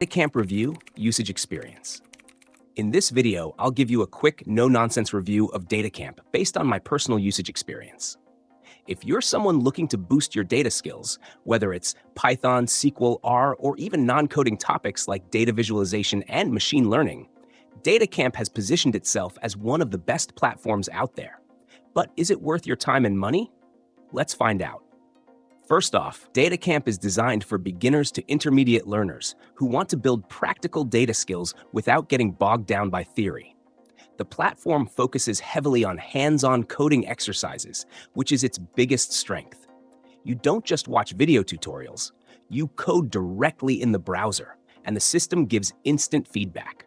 DataCamp Review Usage Experience. In this video, I'll give you a quick, no-nonsense review of DataCamp based on my personal usage experience. If you're someone looking to boost your data skills, whether it's Python, SQL, R, or even non-coding topics like data visualization and machine learning, DataCamp has positioned itself as one of the best platforms out there. But is it worth your time and money? Let's find out. First off, DataCamp is designed for beginners to intermediate learners who want to build practical data skills without getting bogged down by theory. The platform focuses heavily on hands-on coding exercises, which is its biggest strength. You don't just watch video tutorials, you code directly in the browser, and the system gives instant feedback.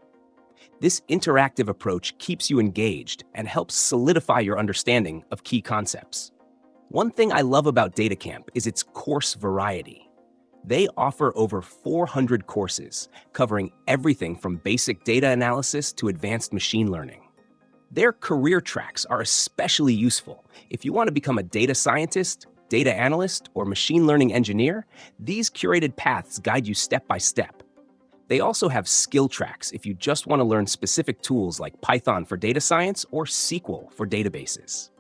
This interactive approach keeps you engaged and helps solidify your understanding of key concepts. One thing I love about DataCamp is its course variety. They offer over 400 courses, covering everything from basic data analysis to advanced machine learning. Their career tracks are especially useful. If you want to become a data scientist, data analyst, or machine learning engineer, these curated paths guide you step by step. They also have skill tracks if you just want to learn specific tools like Python for data science or SQL for databases.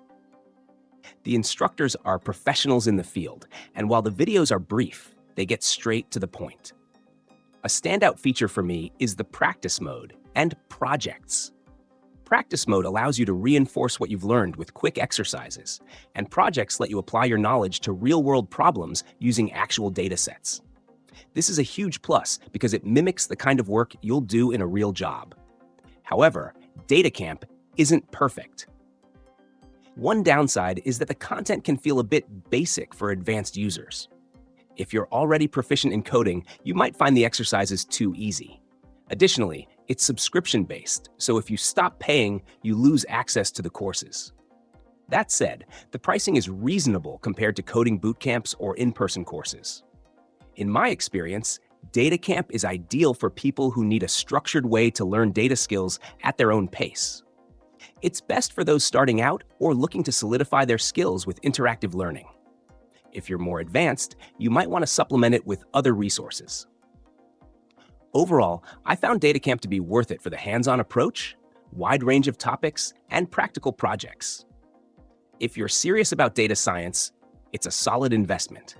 The instructors are professionals in the field, and while the videos are brief, they get straight to the point. A standout feature for me is the practice mode and projects. Practice mode allows you to reinforce what you've learned with quick exercises, and projects let you apply your knowledge to real-world problems using actual data sets. This is a huge plus because it mimics the kind of work you'll do in a real job. However, DataCamp isn't perfect. One downside is that the content can feel a bit basic for advanced users. If you're already proficient in coding, you might find the exercises too easy. Additionally, it's subscription-based, so if you stop paying, you lose access to the courses. That said, the pricing is reasonable compared to coding bootcamps or in-person courses. In my experience, DataCamp is ideal for people who need a structured way to learn data skills at their own pace. It's best for those starting out or looking to solidify their skills with interactive learning. If you're more advanced, you might want to supplement it with other resources. Overall, I found DataCamp to be worth it for the hands-on approach, wide range of topics, and practical projects. If you're serious about data science, it's a solid investment.